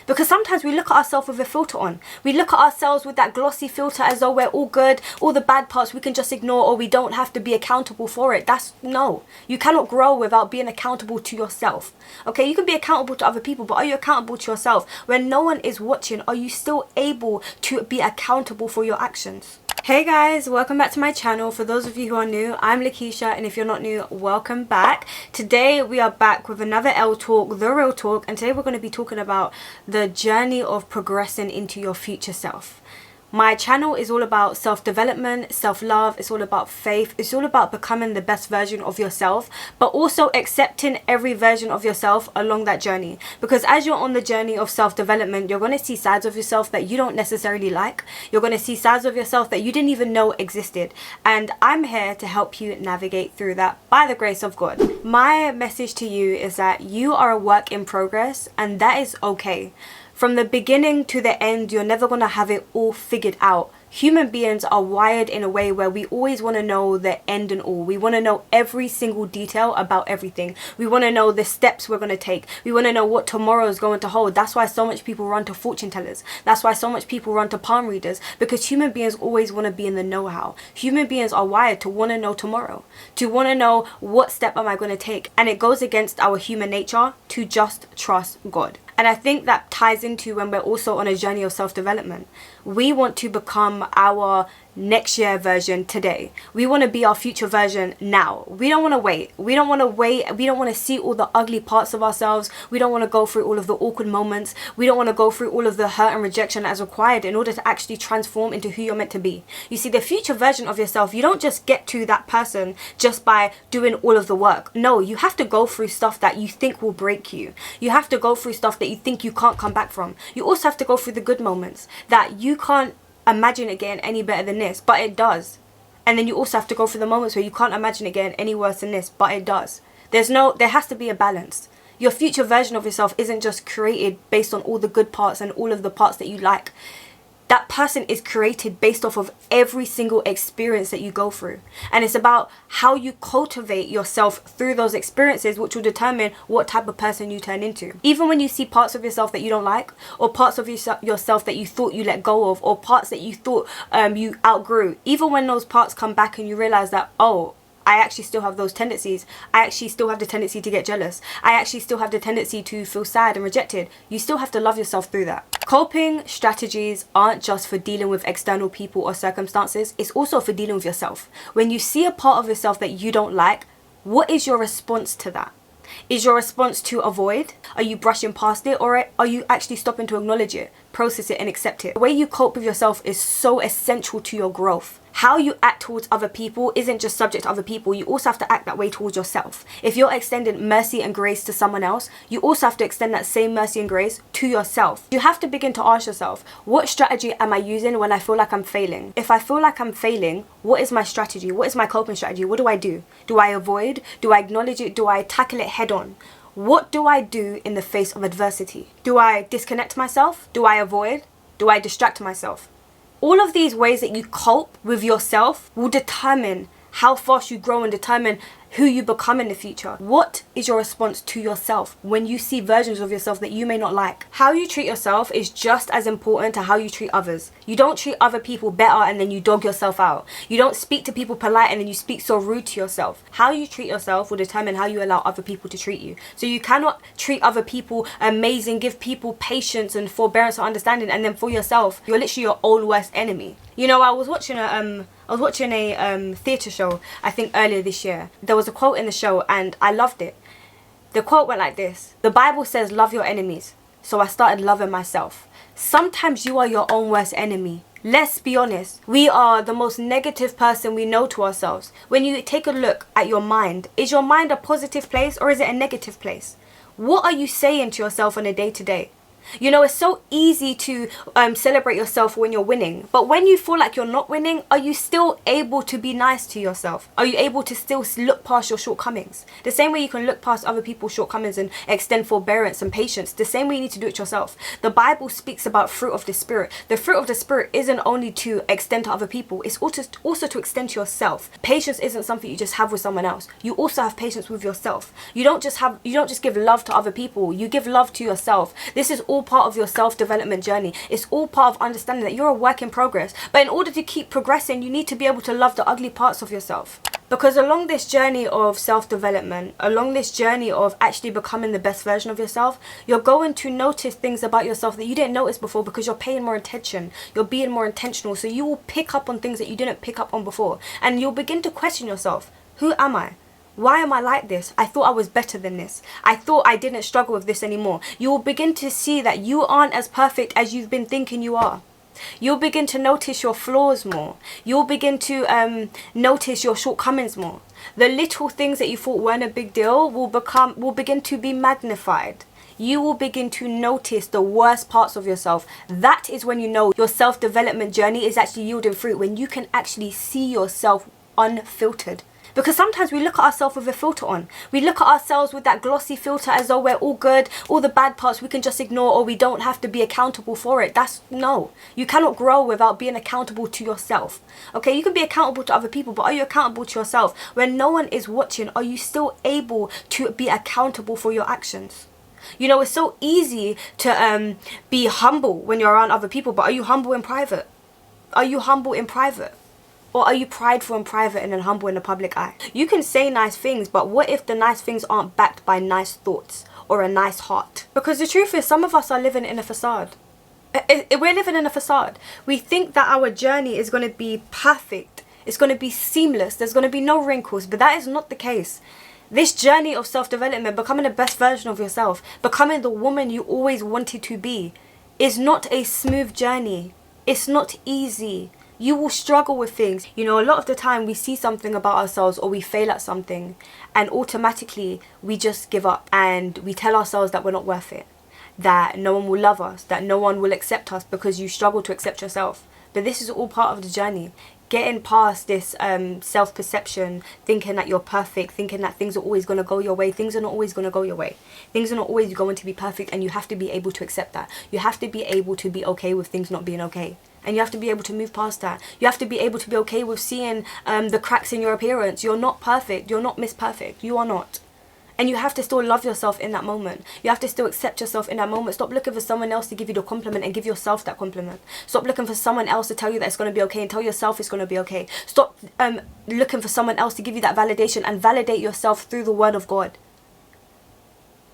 Because sometimes we look at ourselves with a filter on. We look at ourselves with that glossy filter as though we're all good. All the bad parts we can just ignore, or we don't have to be accountable for it. No. You cannot grow without being accountable to yourself. Okay, you can be accountable to other people, but are you accountable to yourself? When no one is watching, are you still able to be accountable for your actions? Hey guys, welcome back to my channel. For those of you who are new, I'm Lakeishaa, and if you're not new, welcome back. Today we are back with another L talk, the real talk, and today we're going to be talking about the journey of progressing into your future self. My channel is all about self-development, self-love, it's all about faith, it's all about becoming the best version of yourself, but also accepting every version of yourself along that journey. Because as you're on the journey of self-development, you're going to see sides of yourself that you don't necessarily like. You're going to see sides of yourself that you didn't even know existed. And I'm here to help you navigate through that by the grace of God. My message to you is that you are a work in progress, and that is okay. From the beginning to the end, you're never going to have it all figured out. Human beings are wired in a way where we always want to know the end and all. We want to know every single detail about everything. We want to know the steps we're going to take. We want to know what tomorrow is going to hold. That's why so much people run to fortune tellers. That's why so much people run to palm readers. Because human beings always want to be in the know-how. Human beings are wired to want to know tomorrow. To want to know what step am I going to take. And it goes against our human nature to just trust God. And I think that ties into when we're also on a journey of self-development. We want to become our next year version today. We want to be our future version now. We don't want to wait. We don't want to wait. We don't want to see all the ugly parts of ourselves. We don't want to go through all of the awkward moments. We don't want to go through all of the hurt and rejection as required in order to actually transform into who you're meant to be. You see, the future version of yourself, you don't just get to that person just by doing all of the work. No, you have to go through stuff that you think will break you. You have to go through stuff that you think you can't come back from. You also have to go through the good moments that you can't imagine it getting any better than this, but it does. And then you also have to go through the moments where you can't imagine it getting any worse than this, but it does. There has to be a balance. Your future version of yourself isn't just created based on all the good parts and all of the parts that you like. That person is created based off of every single experience that you go through. And it's about how you cultivate yourself through those experiences, which will determine what type of person you turn into. Even when you see parts of yourself that you don't like, or parts of yourself that you thought you let go of, or parts that you thought you outgrew, even when those parts come back and you realize that, oh, I actually still have those tendencies. I actually still have the tendency to get jealous. I actually still have the tendency to feel sad and rejected. You still have to love yourself through that. Coping strategies aren't just for dealing with external people or circumstances. It's also for dealing with yourself. When you see a part of yourself that you don't like, what is your response to that? Is your response to avoid? Are you brushing past it? Or are you actually stopping to acknowledge it, process it, and accept it? The way you cope with yourself is so essential to your growth. How you act towards other people isn't just subject to other people. You also have to act that way towards yourself. If you're extending mercy and grace to someone else, you also have to extend that same mercy and grace to yourself. You have to begin to ask yourself, what strategy am I using when I feel like I'm failing? If I feel like I'm failing, what is my strategy? What is my coping strategy? What do I do? Do I avoid? Do I acknowledge it? Do I tackle it head on? What do I do in the face of adversity? Do I disconnect myself? Do I avoid? Do I distract myself? All of these ways that you cope with yourself will determine how fast you grow and determine who you become in the future. What is your response to yourself when you see versions of yourself that you may not like? How you treat yourself is just as important to how you treat others. You don't treat other people better and then you dog yourself out. You don't speak to people polite and then you speak so rude to yourself. How you treat yourself will determine how you allow other people to treat you. So you cannot treat other people amazing, give people patience and forbearance and understanding, and then for yourself, you're literally your own worst enemy. You know, I was watching a theatre show, I think earlier this year. There was a quote in the show and I loved it. The quote went like this: the Bible says love your enemies. So I started loving myself. Sometimes you are your own worst enemy. Let's be honest. We are the most negative person we know to ourselves. When you take a look at your mind, is your mind a positive place or is it a negative place? What are you saying to yourself on a day-to-day? You know, it's so easy to celebrate yourself when you're winning. But when you feel like you're not winning, are you still able to be nice to yourself? Are you able to still look past your shortcomings? The same way you can look past other people's shortcomings and extend forbearance and patience, the same way you need to do it yourself. The Bible speaks about fruit of the Spirit. The fruit of the Spirit isn't only to extend to other people, it's also to extend to yourself. Patience isn't something you just have with someone else. You also have patience with yourself. You don't just give love to other people, you give love to yourself. This is all all part of your self-development journey. It's all part of understanding that you're a work in progress. But in order to keep progressing, you need to be able to love the ugly parts of yourself. Because along this journey of self-development, along this journey of actually becoming the best version of yourself, you're going to notice things about yourself that you didn't notice before because you're paying more attention. You're being more intentional. So you will pick up on things that you didn't pick up on before. And you'll begin to question yourself. Who am I? Why am I like this? I thought I was better than this. I thought I didn't struggle with this anymore. You will begin to see that you aren't as perfect as you've been thinking you are. You'll begin to notice your flaws more. You'll begin to notice your shortcomings more. The little things that you thought weren't a big deal will begin to be magnified. You will begin to notice the worst parts of yourself. That is when you know your self-development journey is actually yielding fruit, when you can actually see yourself unfiltered. Because sometimes we look at ourselves with a filter on. We look at ourselves with that glossy filter as though we're all good. All the bad parts we can just ignore, or we don't have to be accountable for it. No. You cannot grow without being accountable to yourself. Okay, you can be accountable to other people, but are you accountable to yourself? When no one is watching, are you still able to be accountable for your actions? You know, it's so easy to be humble when you're around other people, but are you humble in private? Are you humble in private? Or are you prideful in private and then humble in the public eye? You can say nice things, but what if the nice things aren't backed by nice thoughts or a nice heart? Because the truth is, some of us are living in a facade. We're living in a facade. We think that our journey is going to be perfect. It's going to be seamless. There's going to be no wrinkles, but that is not the case. This journey of self-development, becoming the best version of yourself, becoming the woman you always wanted to be, is not a smooth journey. It's not easy. You will struggle with things. You know, a lot of the time we see something about ourselves or we fail at something and automatically we just give up and we tell ourselves that we're not worth it, that no one will love us, that no one will accept us because you struggle to accept yourself. But this is all part of the journey. Getting past this self-perception, thinking that you're perfect, thinking that things are always going to go your way. Things are not always going to go your way. Things are not always going to be perfect, and you have to be able to accept that. You have to be able to be okay with things not being okay. And you have to be able to move past that. You have to be able to be okay with seeing the cracks in your appearance. You're not perfect. You're not Miss Perfect. You are not. And you have to still love yourself in that moment. You have to still accept yourself in that moment. Stop looking for someone else to give you the compliment and give yourself that compliment. Stop looking for someone else to tell you that it's going to be okay and tell yourself it's going to be okay. Stop looking for someone else to give you that validation and validate yourself through the word of God.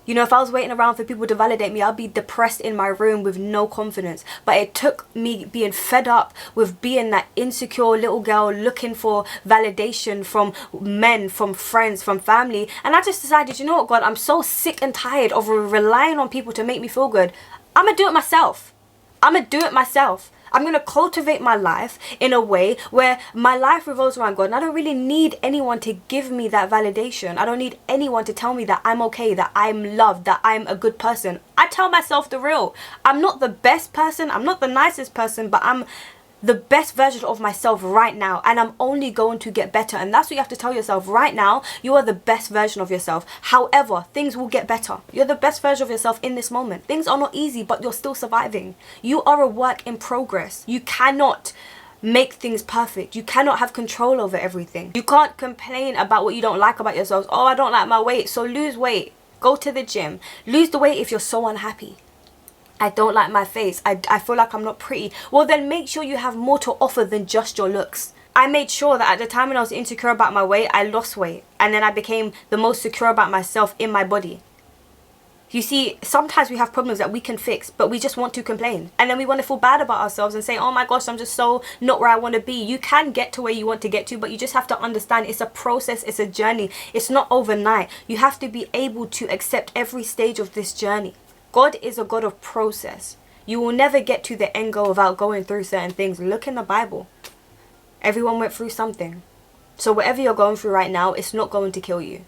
You know, if I was waiting around for people to validate me, I'd be depressed in my room with no confidence. But it took me being fed up with being that insecure little girl looking for validation from men, from friends, from family. And I just decided, you know what, God, I'm so sick and tired of relying on people to make me feel good. I'm going to do it myself. I'm going to do it myself. I'm going to cultivate my life in a way where my life revolves around God. And I don't really need anyone to give me that validation. I don't need anyone to tell me that I'm okay, that I'm loved, that I'm a good person. I tell myself the real. I'm not the best person. I'm not the nicest person, but I'm the best version of myself right now, and I'm only going to get better. And that's what you have to tell yourself right now. You are the best version of yourself. However, things will get better. You're the best version of yourself in this moment. Things are not easy, but you're still surviving. You are a work in progress. You cannot make things perfect. You cannot have control over everything. You can't complain about what you don't like about yourself. Oh, I don't like my weight, so lose weight. Go to the gym. Lose the weight if you're so unhappy. I don't like my face. I feel like I'm not pretty. Well, then make sure you have more to offer than just your looks. I made sure that at the time when I was insecure about my weight, I lost weight. And then I became the most secure about myself in my body. You see, sometimes we have problems that we can fix, but we just want to complain. And then we want to feel bad about ourselves and say, oh my gosh, I'm just so not where I want to be. You can get to where you want to get to, but you just have to understand it's a process, it's a journey. It's not overnight. You have to be able to accept every stage of this journey. God is a God of process. You will never get to the end goal without going through certain things. Look in the Bible. Everyone went through something. So whatever you're going through right now, it's not going to kill you.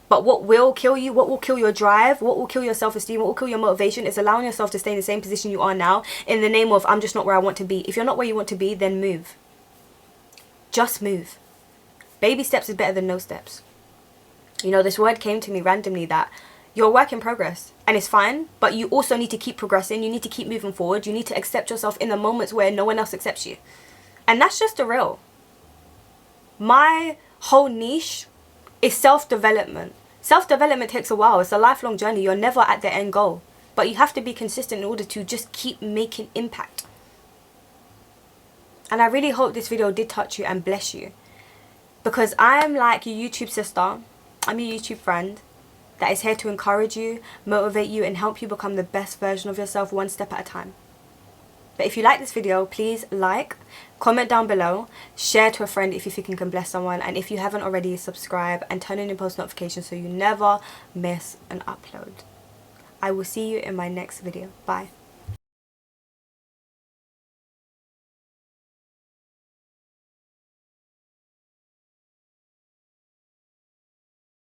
But what will kill you, what will kill your drive, what will kill your self-esteem, what will kill your motivation is allowing yourself to stay in the same position you are now in the name of, I'm just not where I want to be. If you're not where you want to be, then move. Just move. Baby steps is better than no steps. You know, this word came to me randomly that you're a work in progress, and it's fine, but you also need to keep progressing. You need to keep moving forward. You need to accept yourself in the moments where no one else accepts you. And that's just the real. My whole niche is self-development. Self-development takes a while. It's a lifelong journey. You're never at the end goal. But you have to be consistent in order to just keep making impact. And I really hope this video did touch you and bless you. Because I am like your YouTube sister. I'm your YouTube friend that is here to encourage you, motivate you, and help you become the best version of yourself one step at a time. But if you like this video, please like, comment down below, share to a friend if you think it can bless someone, and if you haven't already, subscribe and turn on your post notifications so you never miss an upload. I will see you in my next video. Bye.